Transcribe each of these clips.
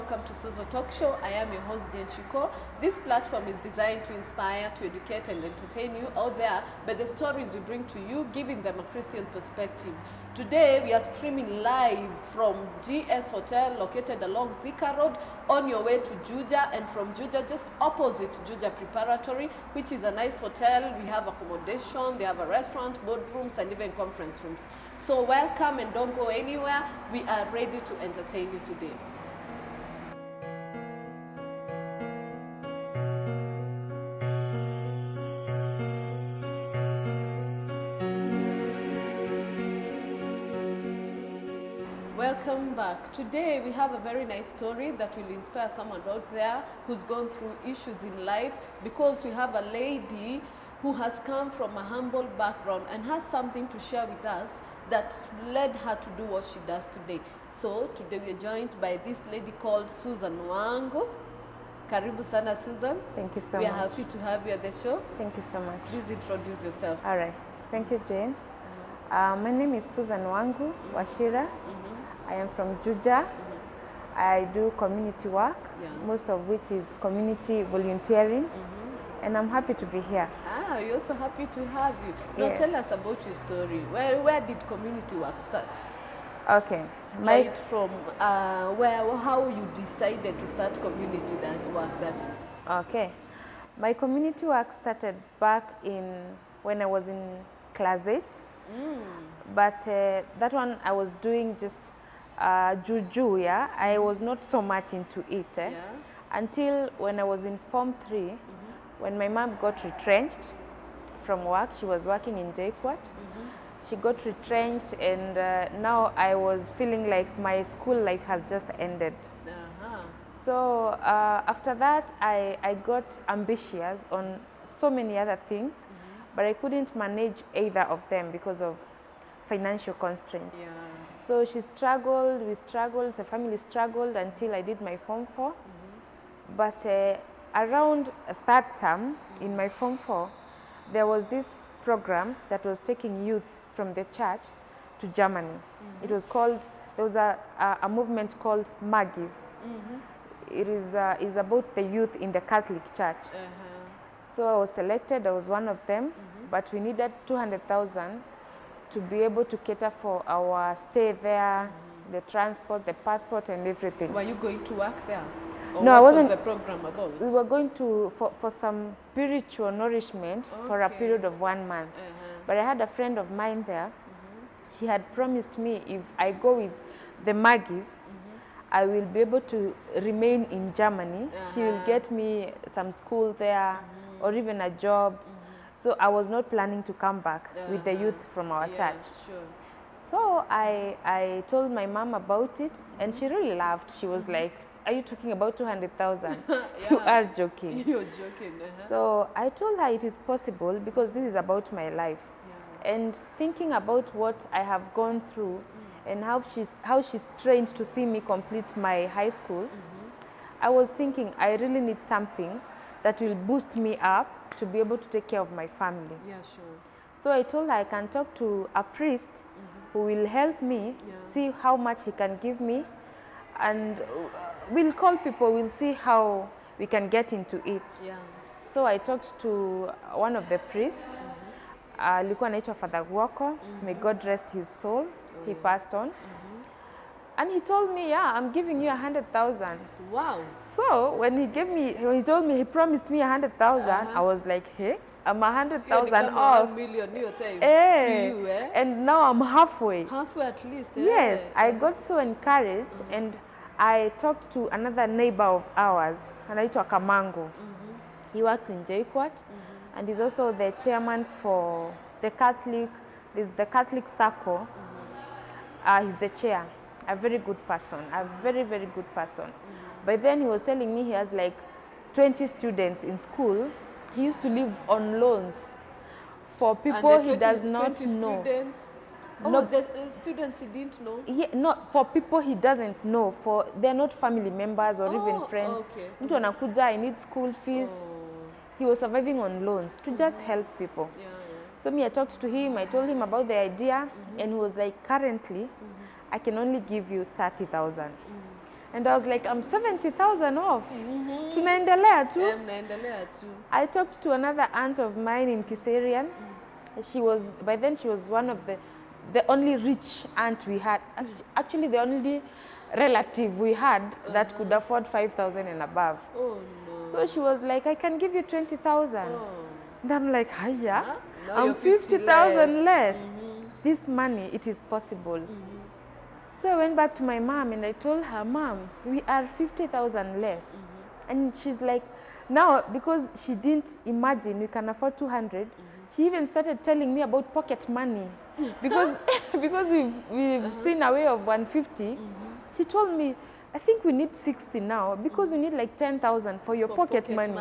welcome to Suzo Talk Show. I am your host, Jen Shiko. This platform is designed to inspire, to educate and entertain you out there by the stories we bring to you, giving them a Christian perspective. Today we are streaming live from GS Hotel located along Thika Road on your way to Juja, and from Juja just opposite Juja Preparatory, which is a nice hotel. We have accommodation, they have a restaurant, boardrooms and even conference rooms. So welcome and don't go anywhere. We are ready to entertain you today. Welcome back. Today we have a very nice story that will inspire someone out there who's gone through issues in life, because we have a lady who has come from a humble background and has something to share with us that led her to do what she does today. So today we are joined by this lady called Susan Wangu. Karibu sana, Susan. Thank you so much. We are happy to have you at the show. Thank you so much. Please introduce yourself. All right. Thank you, Jane. My name is Susan Wangu Washira. I am from Juja. I do community work, most of which is community volunteering. And I'm happy to be here. We're also happy to have you. Now tell us about your story. Where did community work start? Okay. Right from how you decided to start community work, that is. Okay. My community work started back when I was in class 8. But that one I was doing just juju, yeah. I was not so much into it until when I was in Form 3. When my mom got retrenched from work, she was working in JKUAT. She got retrenched, and now I was feeling like my school life has just ended. So after that, I got ambitious on so many other things, but I couldn't manage either of them because of financial constraints. So she struggled, we struggled, the family struggled until I did my Form 4. But around a third term in my Form 4, there was this program that was taking youth from the church to Germany. It was called, there was a movement called Magis. It is about the youth in the Catholic Church. So I was selected, I was one of them, but we needed 200,000 to be able to cater for our stay there, the transport, the passport and everything. Were you going to work there? Or no, what I wasn't. Was the program about? We were going to for some spiritual nourishment for a period of 1 month. But I had a friend of mine there. She had promised me if I go with the Magis, I will be able to remain in Germany. She will get me some school there or even a job. So I was not planning to come back with the youth from our church. So I told my mom about it, and she really laughed. She was like, "Are you talking about 200,000? You are joking." You're joking. So I told her it is possible because this is about my life. And thinking about what I have gone through and how she's trained to see me complete my high school, I was thinking I really need something that will boost me up to be able to take care of my family. So I told her I can talk to a priest who will help me see how much he can give me, and we'll call people, we'll see how we can get into it. So I talked to one of the priests, alikuwa anaitwa Father Guoko, may God rest his soul, he passed on. And he told me, I'm giving you 100,000. Wow. So when he told me, he promised me 100,000, I was like, hey, I'm 100,000 off. 1 million new time to you, And now I'm halfway. Halfway at least. Yes, I got so encouraged, and I talked to another neighbor of ours, anaitwa Kamango. He works in JKUAT, and he's also the chairman for the Catholic Circle. He's the chair. A very good person, a very, very good person. By then he was telling me he has like 20 students in school. He used to live on loans for people he does not know. Students? No, the students he didn't know? Yeah, not for people he doesn't know. They're not family members or even friends. Mtu anakuja, I need school fees. He was surviving on loans to just help people. So I talked to him, I told him about the idea, and he was like, currently, I can only give you 30,000. And I was like, I'm 70,000 off. Tunaendelea tu. Mnaendelea tu. I talked to another aunt of mine in Kiserian. She was, by then she was one of the only rich aunt we had. Actually, the only relative we had that could afford 5,000 and above. Oh no. So she was like, I can give you 20,000. Oh. And I'm like, hiya, Huh? Now I'm you're 50 50,000 less. This money, it is possible. So I went back to my mom and I told her, Mom, we are 50,000 less. And she's like, now, because she didn't imagine we can afford 200, she even started telling me about pocket money. Because we've seen a way of 150, she told me, I think we need 60 now because we need like 10,000 for your pocket money.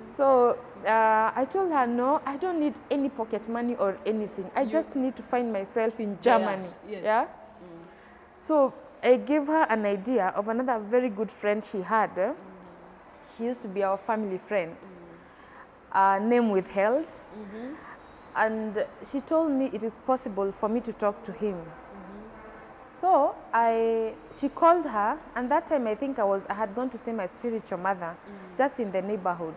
So I told her, no, I don't need any pocket money or anything. I just need to find myself in Germany. Yeah? So I gave her an idea of another very good friend she had. She used to be our family friend. Name withheld. And she told me it is possible for me to talk to him. So she called her, and that time I think I had gone to see my spiritual mother just in the neighborhood.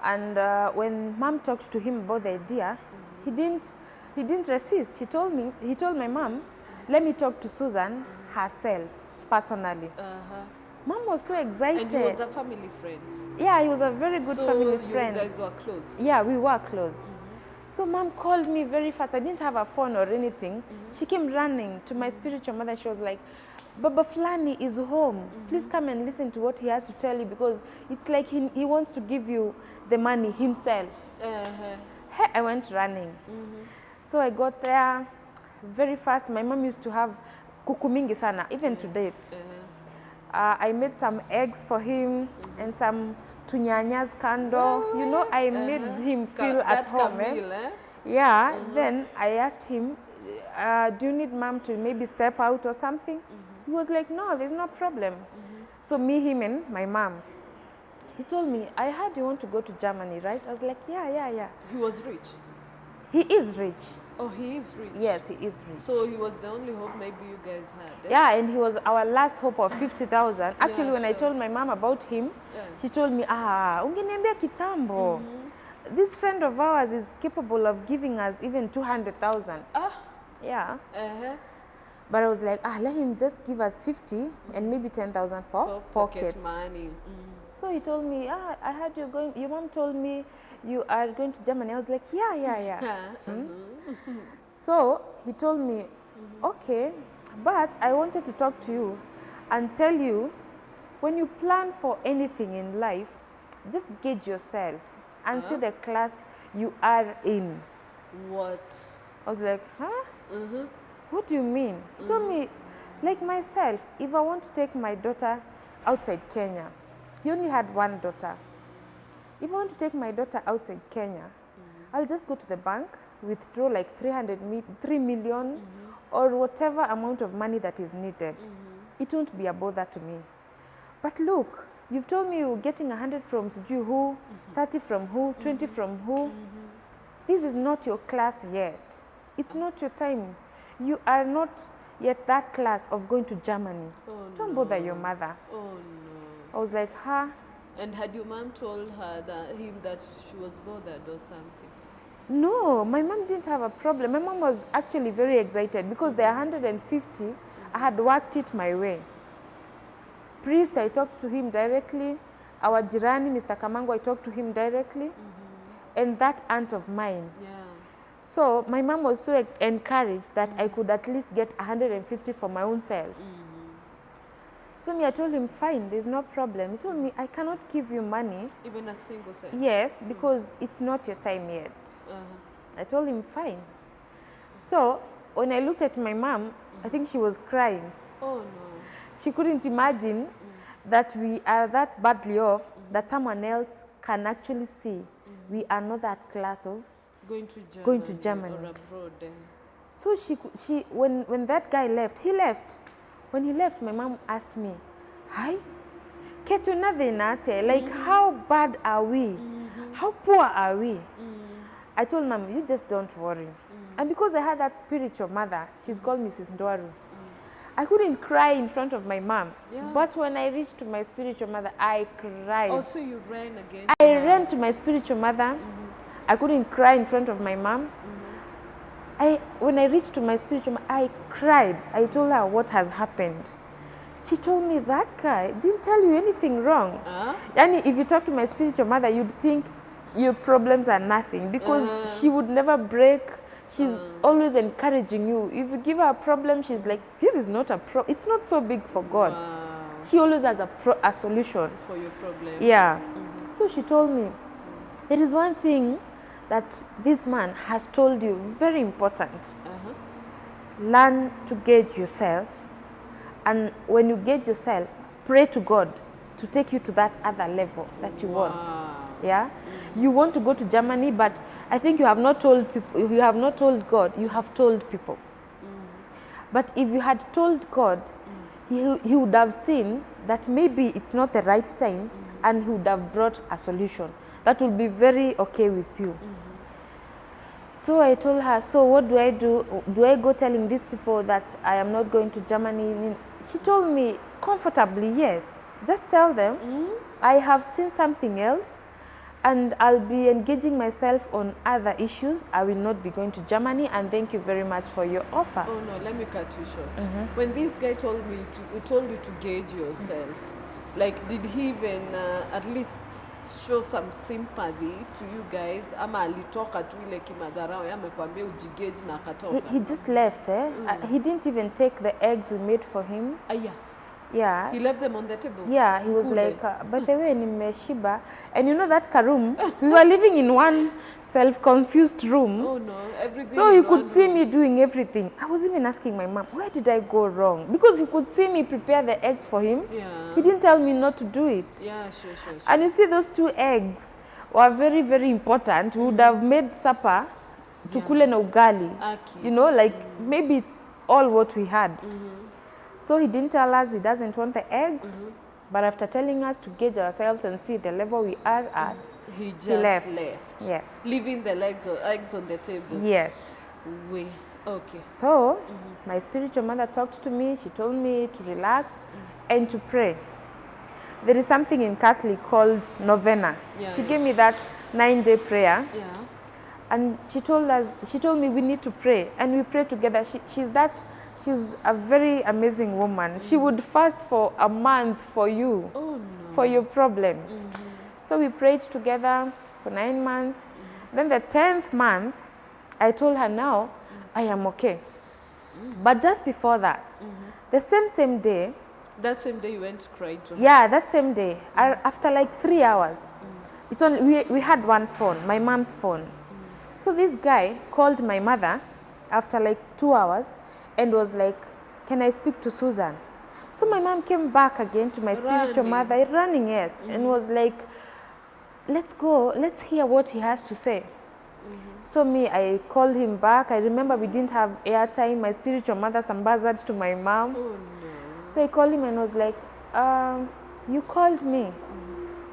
And when Mom talked to him about the idea, he didn't resist. He told my mom, let me talk to Susan herself, personally. Mom was so excited. And he was a family friend. Yeah, he was a very good family friend. So you guys were close? Yeah, we were close. So Mom called me very fast. I didn't have a phone or anything. She came running to my spiritual mother. She was like, Baba Flani is home. Please come and listen to what he has to tell you, because it's like he wants to give you the money himself. Hey, I went running. So I got there very fast. My mom used to have kuku mingi sana, even to date. I made some eggs for him and some tunyanyas kando. You know, I made him feel at home. Yeah, then I asked him, do you need Mom to maybe step out or something? He was like, no, there's no problem. So me, him, and my mom. He told me, I heard you want to go to Germany, right? I was like, yeah. He was rich? He is rich. Oh, he is rich? Yes, he is rich. So he was the only hope maybe you guys had? Yeah, and he was our last hope of 50,000. Actually, when I told my mom about him, she told me, ungeniambia kitambo. This friend of ours is capable of giving us even 200,000. Yeah. But I was like, let him just give us 50 and maybe 10,000 for pocket money. So he told me, I heard your mom told me you are going to Germany. I was like, yeah. So he told me, okay, but I wanted to talk to you and tell you, when you plan for anything in life, just gauge yourself and see the class you are in. What? I was like, what do you mean? He told me, like myself, if I want to take my daughter outside Kenya, he only had one daughter. If I want to take my daughter outside Kenya, I'll just go to the bank, withdraw like 3 million or whatever amount of money that is needed. It won't be a bother to me. But look, you've told me you're getting 100 from who, 30 from who, 20 from who. This is not your class yet. It's not your time. You are not yet that class of going to Germany. Don't bother your mother. Oh no. I was like, And had your mom told him that she was bothered or something? No, my mom didn't have a problem. My mom was actually very excited because the 150, I had worked it my way. Priest, I talked to him directly. Our jirani, Mr. Kamango, I talked to him directly. And that aunt of mine. So my mom was so encouraged that I could at least get 150 for my own self. So I told him, fine, there's no problem. He told me, I cannot give you money. Even a single cent? Yes, because it's not your time yet. I told him, fine. So when I looked at my mom, I think she was crying. Oh no. She couldn't imagine that we are that badly off that someone else can actually see we are not that class of going to Germany. Or abroad. So when that guy left, he left. When he left, my mom asked me, hi, ketu nate, like how bad are we? How poor are we? I told Mom, you just don't worry. And because I had that spiritual mother, she's called Mrs. Ndwaru. I couldn't cry in front of my mom. Yeah. But when I reached to my spiritual mother, I cried. Oh, so you ran again? I ran to my spiritual mother. I couldn't cry in front of my mom. When I reached to my spiritual mother, I cried. I told her what has happened. She told me, that guy didn't tell you anything wrong. And if you talk to my spiritual mother, you'd think your problems are nothing, because she would never break. She's always encouraging you. If you give her a problem, she's like, this is not a problem. It's not so big for God. She always has a solution for your problem. Yeah. So she told me, there is one thing that this man has told you, very important. Learn to gauge yourself. And when you gauge yourself, pray to God to take you to that other level that you want. Yeah? You want to go to Germany, but I think you have not told people, you have not told God, you have told people. But if you had told God, he would have seen that maybe it's not the right time, and he would have brought a solution that will be very okay with you. So I told her, so what do I do? Do I go telling these people that I am not going to Germany? She told me comfortably, yes. Just tell them I have seen something else, and I'll be engaging myself on other issues. I will not be going to Germany, and thank you very much for your offer. Oh no, let me cut you short. When this guy told you to gauge yourself, like, did he even at least show some sympathy to you guys, ama alitoka tu ile kimadharau amekwambia ujigauge na akatoka? He just left. He didn't even take the eggs we made for him. Yeah. He left them on the table? Yeah, he was like, by the way, nimeshiba. And you know that room, we were living in one self-confused room. Oh no, everything. So you could see me doing everything. I was even asking my mom, where did I go wrong? Because he could see me prepare the eggs for him. Yeah. He didn't tell me not to do it. Yeah, sure. And you see, those 2 eggs were very, very important. We would have made supper, tukule na ugali. You know, like maybe it's all what we had. So he didn't tell us he doesn't want the eggs, but after telling us to gauge ourselves and see the level we are at, he just left. Yes. Leaving the eggs on the table. Yes. Okay. So my spiritual mother talked to me. She told me to relax and to pray. There is something in Catholic called novena. She gave me that 9-day prayer. And she told me we need to pray, and we pray together. She's a very amazing woman. She would fast for a month for you, for your problems. So we prayed together for 9 months. Then the 10th month, I told her, now I am okay. But just before that, the same day. That same day you went to cry to her? Yeah, that same day. After like 3 hours, it's only, we had one phone, my mom's phone. So this guy called my mother after like 2 hours and was like, can I speak to Susan? So my mom came back again to my spiritual mother, running, yes, and was like, let's go, let's hear what he has to say. So I called him back. I remember we didn't have airtime. My spiritual mother sambazed to my mom. So I called him and was like, you called me?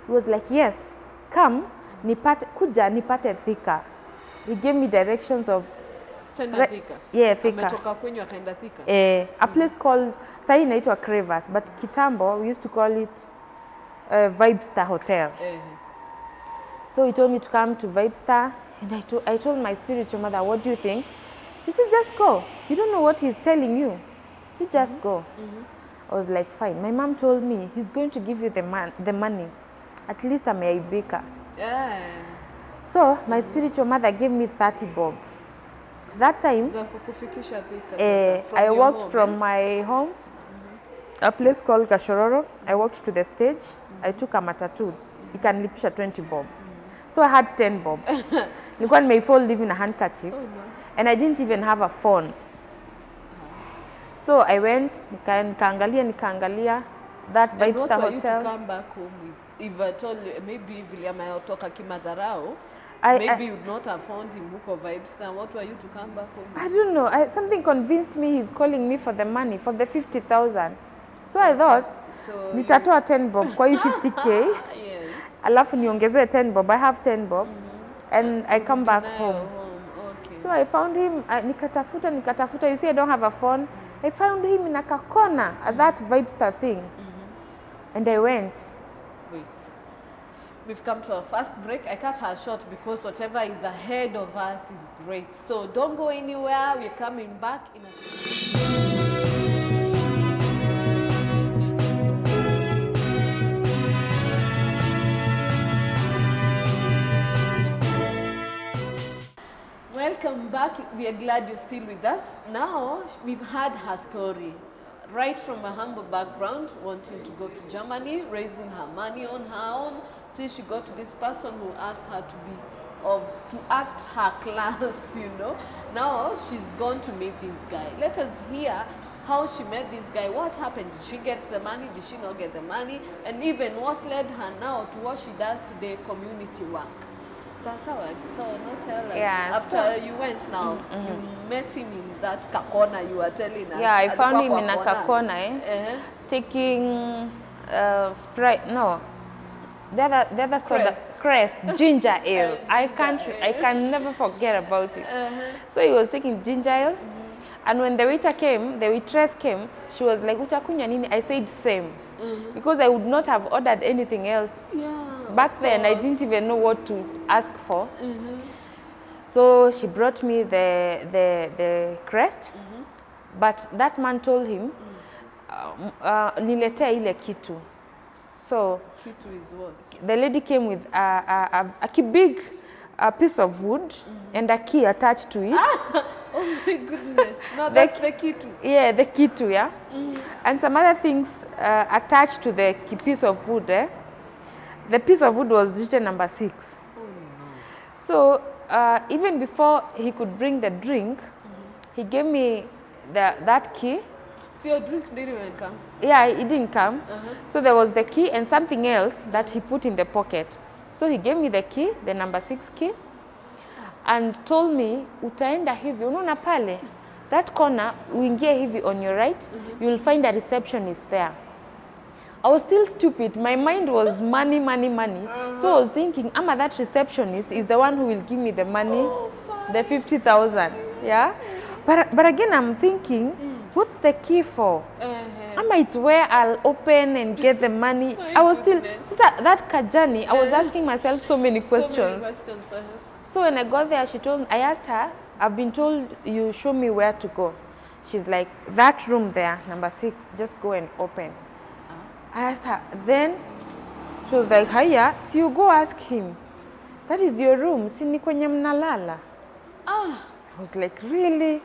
He was like, yes, come, kuja nipate Thika. He gave me directions of Thika. Yeah, Thika. Ametoka kwenyu akaenda Thika. A place called, sahi inaitwa Crevas, but kitambo we used to call it Vibestar Hotel. So he told me to come to Vibestar, and I told my spiritual mother, what do you think? He said, just go. You don't know what he's telling you. You just go. I was like, fine. My mom told me he's going to give you the money. At least ameaibika. So my spiritual mother gave me 30 bob. That time, I walked from my home, a place called Gashororo. I walked to the stage. I took a matatu. Ikanilipisha 20 bob. So I had 10 bob. Nilikuwa nimeifold even a handkerchief. And I didn't even have a phone. So I went, nikaangalia that Vibestar Hotel. And what were you to come back home with? If I told you, maybe William ayotoka kimadharau, maybe you would not have found him huko Vibestar. What were you to come back home with? I don't know. Something convinced me he's calling me for the money, for the 50,000. So I thought, nitatoa 10 bob kwa hii 50K. Alafu niongezee 10 bob. I have 10 bob. And I come back home. So I found him, nikatafuta. You see, I don't have a phone. I found him in a corner at that Vibestar thing. And I went. Wait. We've come to our first break. I cut her short because whatever is ahead of us is great. So don't go anywhere. We're coming back in a... Welcome back. We are glad you're still with us. Now, we've heard her story. Right from a humble background, wanting to go to Germany, raising her money on her own, till she got to this person who asked her to act her class, you know. Now, she's gone to meet this guy. Let us hear how she met this guy. What happened? Did she get the money? Did she not get the money? And even what led her now to what she does today, community work. So now tell us, after you went now, you met him in that kakona you were telling us. Yeah, I found him in a kakona, taking Sprite, no, the other soda, Crest, ginger ale. I can never forget about it. So he was taking ginger ale, and when the waitress came, she was like, "Utakunya nini?" I said same, because I would not have ordered anything else. Yeah. Back then, I didn't even know what to ask for. So she brought me the crest, but that man told him, "Niletee ile kitu." So kitu is what? The lady came with a big piece of wood and a key attached to it. Oh my goodness! No, that's the kitu. Yeah, the kitu, yeah. And some other things attached to the piece of wood. The piece of wood was written number 6. Oh, no. So even before he could bring the drink, he gave me that key. So your drink didn't even come? Yeah, it didn't come. So there was the key and something else that he put in the pocket. So he gave me the key, the number 6 key, and told me, utaenda hivi, unaona pale, that corner, uingie hivi on your right, you'll find a receptionist there. I was still stupid. My mind was money. So I was thinking, that receptionist is the one who will give me the money, the 50,000. Yeah. But again, I'm thinking, what's the key for? It's where I'll open and get the money. I was still, that kajani, I was asking myself so many questions. So when I got there, I asked her, I've been told you show me where to go. She's like, that room there, number 6, just go and open. I asked her, then she was like, "Haya, so you go ask him. That is your room, si ni kwenye mnalala." I was like, really?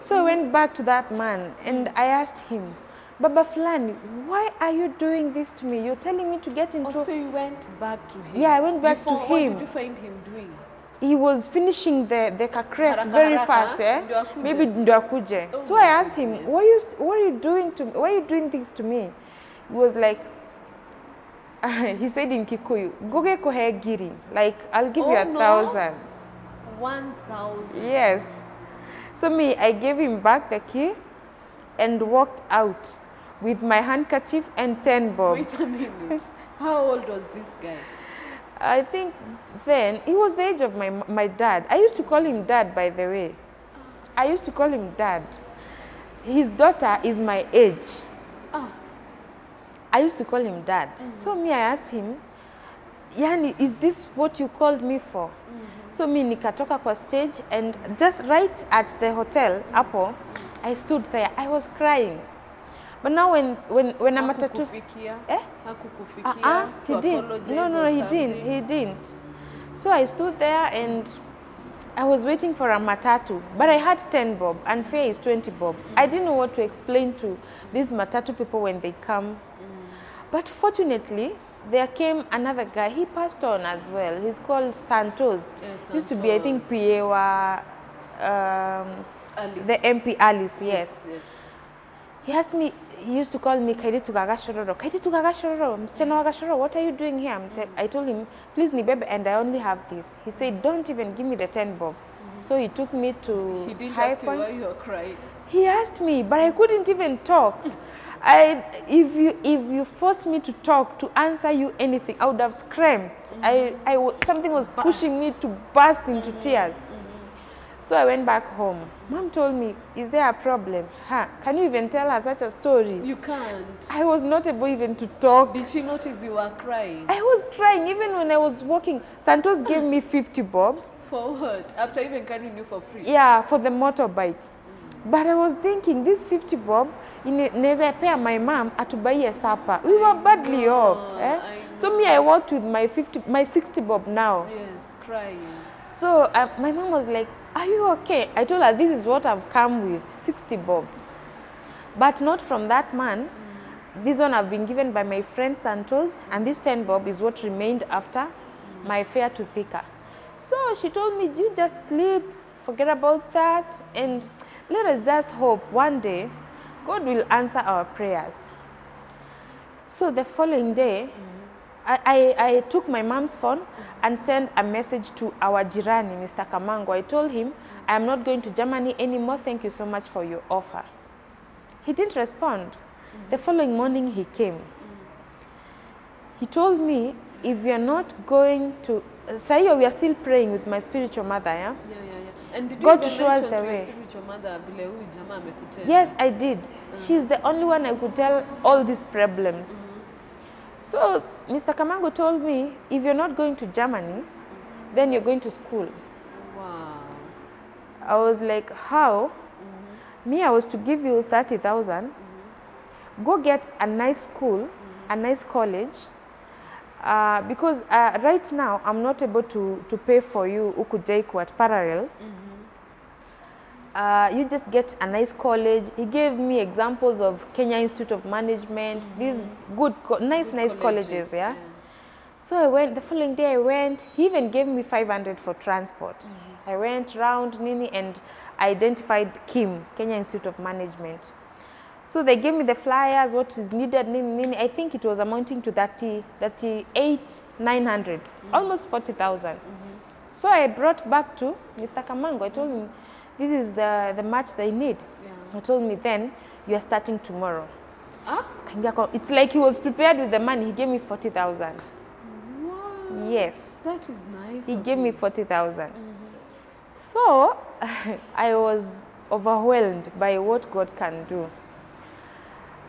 So I went back to that man and I asked him, "Baba Fulani, why are you doing this to me? You're telling me to get into..." Oh, so you went back to him? Yeah, I went back to him. What did you find him doing? He was finishing the crest very fast, maybe ndo akuje. So I asked him, what are you doing to me? Why are you doing things to me? He was like, he said in Kikuyu, "Goge kohe giri," like, "I'll give you 1,000. 1,000? Yes. So I gave him back the key and walked out with my handkerchief and 10 bob. Wait a minute. How old was this guy? I think then, he was the age of my dad. I used to call him dad, by the way. I used to call him dad. His daughter is my age. I used to call him dad. So I asked him, "Yani, is this what you called me for?" So nikatoka kwa stage, and just right at the hotel, Apple, I stood there. I was crying. But now when I'm at a he didn't. No, he didn't. So I stood there and I was waiting for a matatu, but I had 10 bob and fare is 20 bob. I didn't know what to explain to these matatu people when they come. But fortunately, there came another guy. He passed on as well. He's called Santos. Santos. Used to be, I think, Piewa, the MP Alice, yes. He asked me, he used to call me Kairitu Gagashororo. Kairitu Gagashororo, Msichana Gagashororo, what are you doing here? I told him, please Nibebe, and I only have this. He said, don't even give me the 10 bob. So he took me to He didn't High ask Point. you why you were crying? He asked me, but I couldn't even talk. If you forced me to talk, to answer you anything, I would have screamed. Something was pushing me to burst into tears. So I went back home. Mom told me, is there a problem? Can you even tell her such a story? You can't. I was not able even to talk. Did she notice you were crying? I was crying even when I was walking. Santos gave me 50 bob. For what? After even carrying you for free? Yeah, for the motorbike. But I was thinking, this 50 bob, inaweza pay my mom atubuy supper. We were badly off. So me, I walked with my 60 bob now. Yes, crying. So my mom was like, are you okay? I told her, this is what I've come with, 60 bob. But not from that man. This one I've been given by my friend Santos, and this 10 bob is what remained after my fare to Thika. So she told me, you just sleep, forget about that, and let us just hope one day God will answer our prayers. So the following day, I took my mom's phone and sent a message to our jirani, Mr. Kamango. I told him, I am not going to Germany anymore. Thank you so much for your offer. He didn't respond. The following morning he came. He told me, if you're not going to, Sayo, we are still praying with my spiritual mother, yeah? And did you God even show us mention the to way. your spiritual mother vile huyu jamaa amekutenga? Yes, I did. She's the only one I could tell all these problems. So Mr. Kamango told me, if you're not going to Germany, then you're going to school. Wow. I was like, how? Me, I was to give you 30,000. Go get a nice school, a nice college. Because right now, I'm not able to pay for you Ukujaiku at parallel. You just get a nice college. He gave me examples of Kenya Institute of Management, these good, nice colleges, yeah? So I went, the following day I went, he even gave me 500 for transport. I went round Nini and identified KIM, Kenya Institute of Management. So they gave me the flyers, what is needed, Nini. I think it was amounting to 38,900, almost 40,000. So I brought back to Mr. Kamango. I told him, this is the match they need. He told me, then you are starting tomorrow. It's like he was prepared with the money. He gave me 40,000. Wow. Yes. That is nice. He gave me 40,000. So I was overwhelmed by what God can do.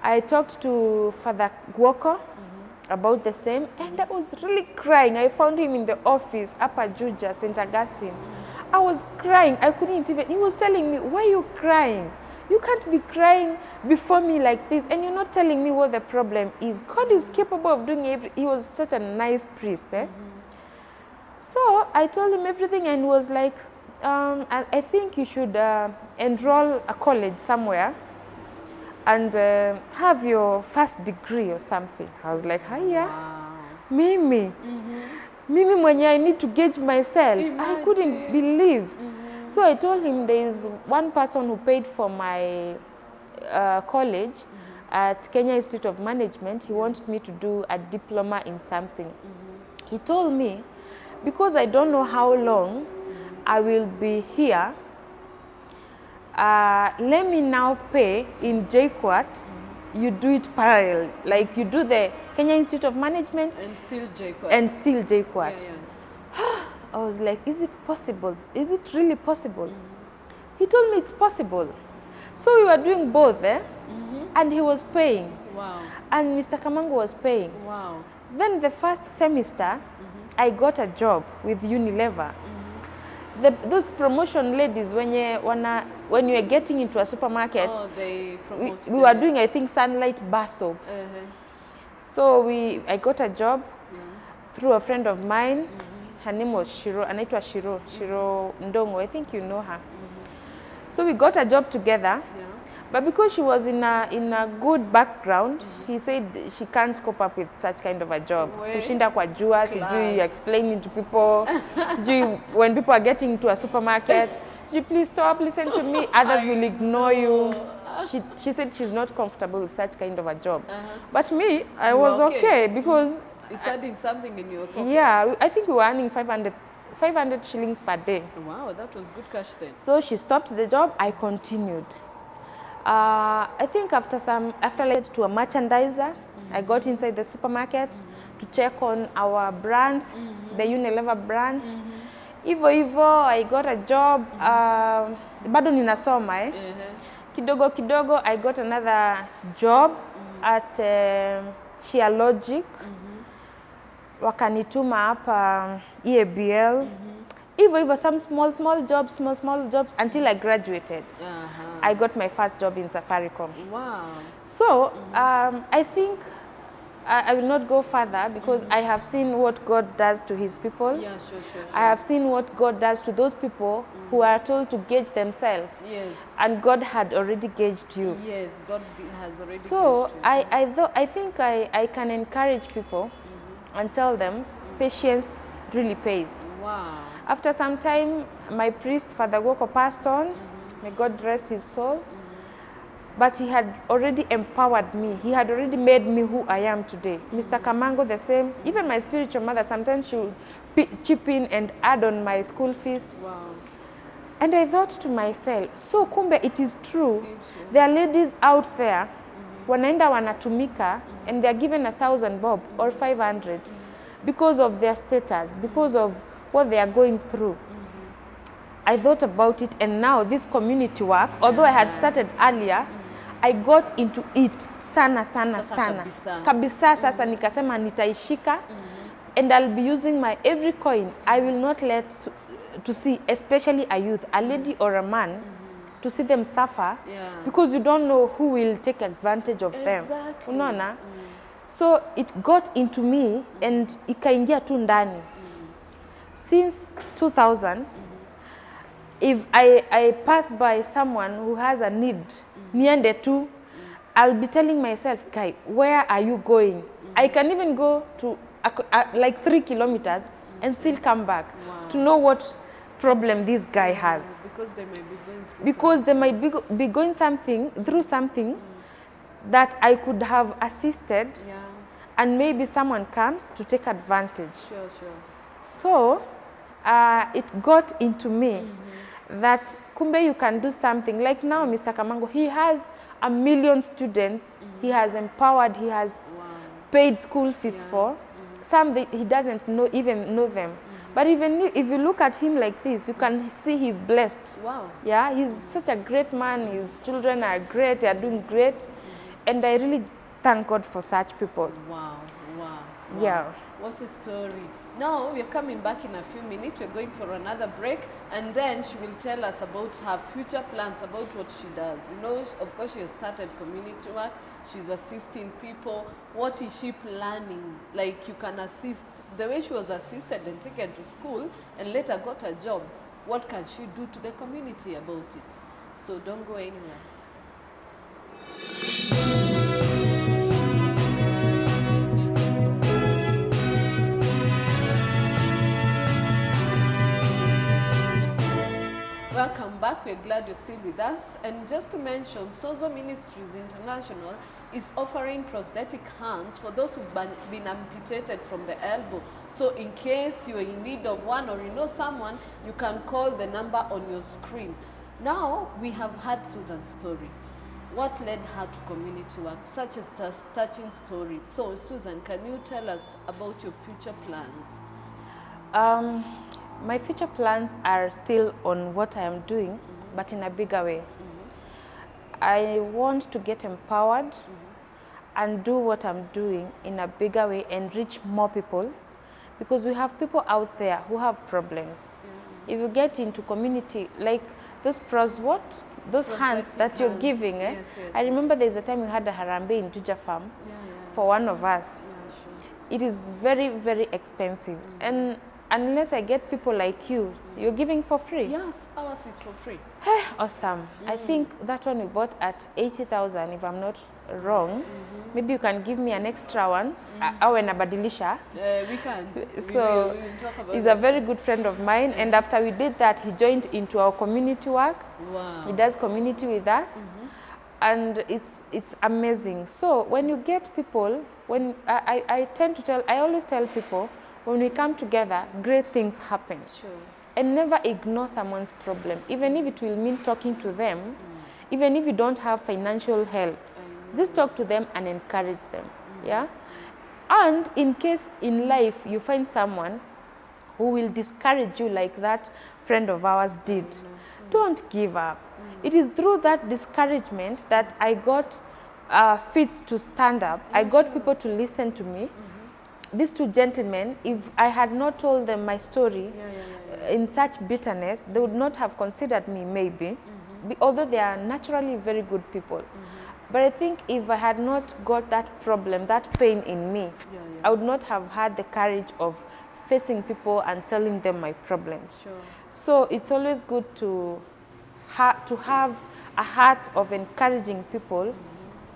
I talked to Father Guoko about the same, and I was really crying. I found him in the office, Upper Juja, St. Augustine. I was crying. I couldn't even, he was telling me, why are you crying? You can't be crying before me like this, and you're not telling me what the problem is. God is capable of doing everything. He was such a nice priest. So I told him everything, and he was like, I think you should enroll a college somewhere and have your first degree or something. I was like, hiya, Mimi. Mimi mwenye, I need to gauge myself. Imagine. I couldn't believe. So I told him there is one person who paid for my college at Kenya Institute of Management. He wanted me to do a diploma in something. He told me, because I don't know how long I will be here, let me now pay in JKUAT. You do it parallel, like you do the Kenya Institute of Management and still JKUAT. I was like, is it possible? Is it really possible? He told me it's possible. So we were doing both, and he was paying. Wow. And Mr. Kamango was paying. Wow. Then the first semester, I got a job with Unilever. Those promotion ladies, when you are getting into a supermarket, they promote we were doing, I think, Sunlight Baso. So I got a job through a friend of mine. Her name was Shiro, anaitwa Shiro Ndongo, I think you know her. So we got a job together, but because she was in a good background, she said she can't cope up with such kind of a job. Kushinda kwa jua, sijui explaining to people, sijui when people are getting to a supermarket, sijui please stop, listen to me, others will ignore you. She said she's not comfortable with such kind of a job. But me, I was okay because it's adding something in your pocket. Yeah, I think we were earning 500 shillings per day. Wow, that was good cash then. So she stopped the job, I continued. I think after I led to a merchandiser, I got inside the supermarket to check on our brands, the Unilever brands. Hivyo hivyo I got a job. Bado ninasoma Kidogo kidogo I got another job at Sheer Logic. Wakanituma hapa EABL. Hivyo hivyo some small jobs until I graduated. I got my first job in Safaricom. Wow. So I think I will not go further because I have seen what God does to his people. Yeah, sure. I have seen what God does to those people who are told to gauge themselves. Yes. And God had already gauged you. Yes, God has already So gauged you. I think I can encourage people and tell them patience really pays. Wow. After some time, my priest, Father Goko, passed on. May God rest his soul. But he had already empowered me. He had already made me who I am today. Mr. Kamango, the same. Even my spiritual mother, sometimes she would chip in and add on my school fees. Wow. And I thought to myself, so kumbe it is true. There are ladies out there, wanaenda wanatumika, and they are given 1,000 bob or 500 because of their status, because of what they are going through. I thought about it, and now this community work, although I had started earlier, I got into it sana. Kabisa sasa nikasema nitaishika, and I'll be using my every coin. I will not let to see, especially a youth, a lady or a man, to see them suffer, because you don't know who will take advantage of them. Unaona? So it got into me and ikaingia tu ndani. Since 2000, if I pass by someone who has a need, niende tu, I'll be telling myself, Kai, where are you going? I can even go to like 3 kilometers and still come back to know what problem this guy has. Because they might be going through Because they might be going through something that I could have assisted, and maybe someone comes to take advantage. Sure. So it got into me that kumbe you can do something. Like now, Mr. Kamango, he has 1 million students. He has empowered. He has paid school fees for. Some he doesn't even know them. But even if you look at him like this, you can see he's blessed. Wow. Yeah, he's such a great man. His children are great. They are doing great. And I really thank God for such people. Wow. Yeah. What a story. Now we're coming back in a few minutes. We're going for another break, and then she will tell us about her future plans, about what she does. You know, of course, she has started community work. She's assisting people. What is she planning? Like, you can assist the way she was assisted and taken to school and later got a job. What can she do to the community about it? So don't go anywhere. Welcome back. We're glad you're still with us. And just to mention, Sozo Ministries International is offering prosthetic hands for those who've been amputated from the elbow. So in case you're in need of one or you know someone, you can call the number on your screen. Now we have heard Susan's story. What led her to community work? Such a touching story. So Susan, can you tell us about your future plans? My future plans are still on what I am doing, but in a bigger way. I want to get empowered and do what I'm doing in a bigger way and reach more people, because we have people out there who have problems. If you get into community, like those those hands that you're giving, Yes. I remember there's a time we had a harambe in Juja Farm for one of us. Yeah, sure. It is very, very expensive. And unless I get people like you, you're giving for free. Yes, ours is for free. Awesome. I think that one we bought at 80,000, if I'm not wrong. Maybe you can give me an extra one. Awe nabadilisha. We can. So we will talk about he's that. a very good friend of mine, and after we did that, he joined into our community work. Wow. He does community with us, and it's amazing. So when you get people, when I always tell people, when we come together, great things happen. Sure. And never ignore someone's problem, even if it will mean talking to them, even if you don't have financial help. Just talk to them and encourage them. Yeah. And in case in life you find someone who will discourage you like that friend of ours did. Don't give up. It is through that discouragement that I got fit to stand up. I got people to listen to me. These two gentlemen, if I had not told them my story in such bitterness, they would not have considered me maybe, although they are naturally very good people. But I think if I had not got that problem, that pain in me, I would not have had the courage of facing people and telling them my problems. Sure. So it's always good to have a heart of encouraging people.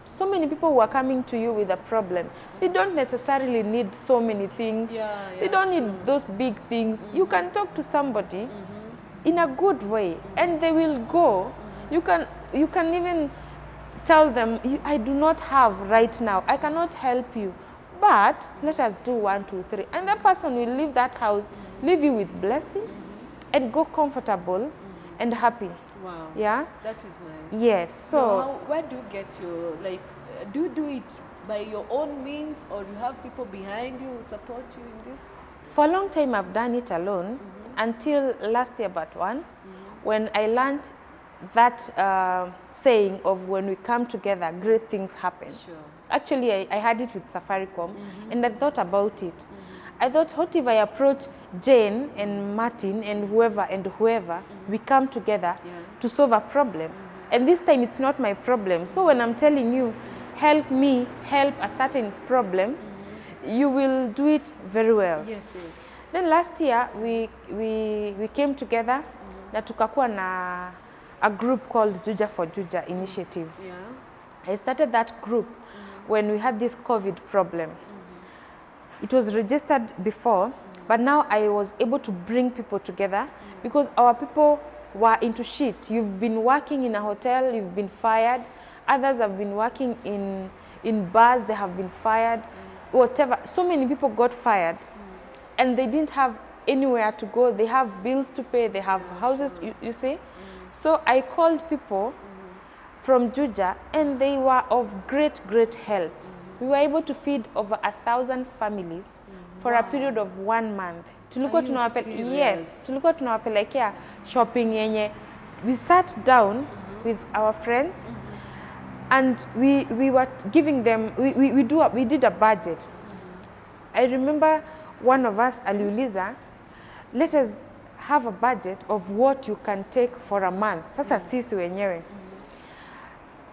So many people who are coming to you with a problem, they don't necessarily need so many things. They don't need those big things. You can talk to somebody in a good way and they will go. You can even tell them, I do not have right now, I cannot help you, but let us do 1, 2, 3. And that person will leave that house, leave you with blessings and go comfortable and happy. Wow. Yeah? That is nice. Yes. So, where do you get your, like, do you do it by your own means or you have people behind you who support you in this? For a long time I've done it alone until last year but one, when I learned that saying of when we come together, great things happen. Sure. Actually, I had it with Safaricom and I thought about it. I thought, what if I approach Jane and Martin and whoever, we come together to solve a problem. And this time it's not my problem. So when I'm telling you, help me help a certain problem, you will do it very well. Yes. Then last year we came together na tukakuwa na a group called Juja for Juja initiative. Yeah. I started that group when we had this COVID problem. It was registered before, but now I was able to bring people together because our people were into shit. You've been working in a hotel, you've been fired. Others have been working in bars, they have been fired. Whatever. So many people got fired and they didn't have anywhere to go. They have bills to pay, they have houses, you see. So I called people from Juja and they were of great help. We were able to feed over 1,000 families for a period of 1 month. Tulikuwa tunawapelekea shopping yenye. We sat down with our friends and we were giving them, we did a budget. I remember one of us aliuliza, let us have a budget of what you can take for a month. Sasa sisi wenyewe.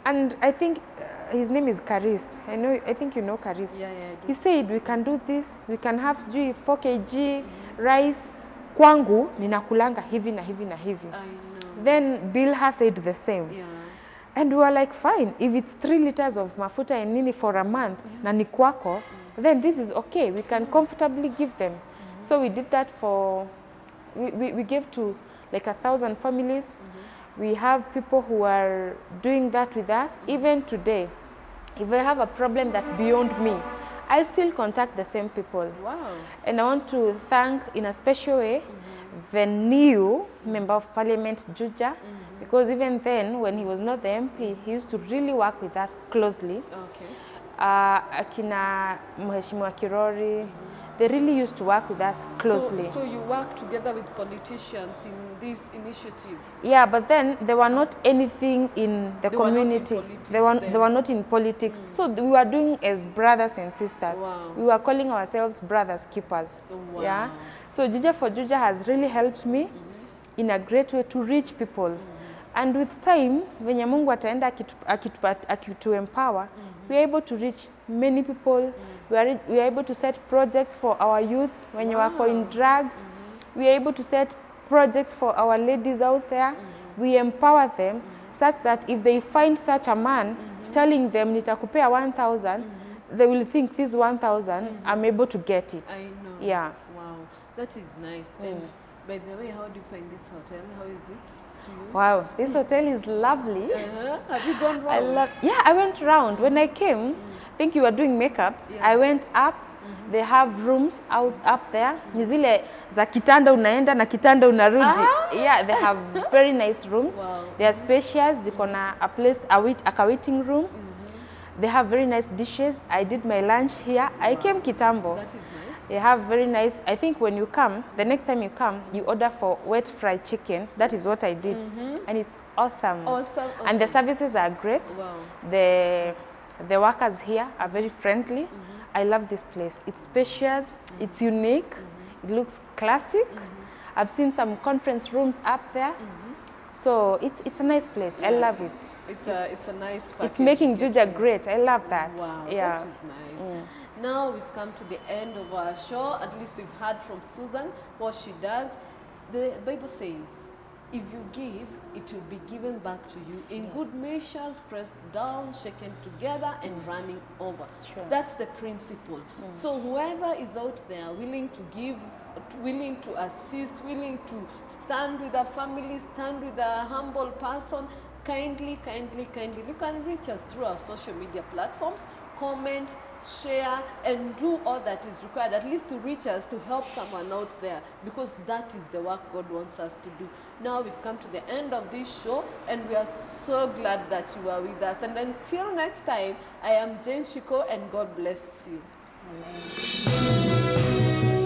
And I think his name is Karis. I think you know Karis. Yeah, I do. He said we can do this. We can have 4 kg rice. Kwangu ninakulanga hivi na hivi na hivi. I know. Then Bilha said the same. Yeah. And we were like, fine, if it's 3 liters of mafuta and nini for a month, na ni kwako, then this is okay. We can comfortably give them. So we did that for, we gave to like 1,000 families. We have people who are doing that with us. Even today, if I have a problem that beyond me, I still contact the same people. Wow. And I want to thank in a special way the new Member of Parliament, Juja, because even then, when he was not the MP, he used to really work with us closely. Okay. Akina Mheshimiwa Kirori, they really used to work with us closely. So you work together with politicians in this initiative? Yeah, but then they were not anything in the community. They were not in politics. So we were doing as brothers and sisters. Wow. We were calling ourselves brothers keepers. Wow. Yeah. So Juja for Juja has really helped me in a great way to reach people. And with time, venye Mungu ataenda akitu empower, we are able to reach many people. We are able to set projects for our youth when you are in drugs. We are able to set projects for our ladies out there. We empower them such that if they find such a man telling them nitakupea 1,000, they will think this 1,000, I'm able to get it. I know. Yeah. Wow, that is nice. And by the way, how do you find this hotel? How is it to you? Wow, this hotel is lovely. Have you gone round? I went round. When I came, I think you were doing makeups. I went up. They have rooms up there. Ni zile za kitanda unaenda na kitanda unarudi. Yeah, they have very nice rooms. Wow. They are spacious. Ziko na a place, a waiting room. They have very nice dishes. I did my lunch here. I came kitambo. That is nice. They have very nice, I think when you come, the next time you come, you order for wet fried chicken. That is what I did. And it's awesome. Awesome. And the services are great. Wow. The workers here are very friendly. I love this place. It's spacious, it's unique, it looks classic. I've seen some conference rooms up there. So it's a nice place. I love it. It's a nice package. It's making Juja great. I love that. Wow, yeah. that is nice. Now we've come to the end of our show. At least we've heard from Susan what she does. The Bible says, if you give, it will be given back to you in good measures, pressed down, shaken together, and running over. Sure. That's the principle. So whoever is out there willing to give, willing to assist, willing to stand with a family, stand with a humble person, kindly, you can reach us through our social media platforms, comment, share, and do all that is required, at least to reach us, to help someone out there, because that is the work God wants us to do. Now we've come to the end of this show, and we are so glad that you are with us. And until next time, I am Jane Shiko, and God bless you. Amen.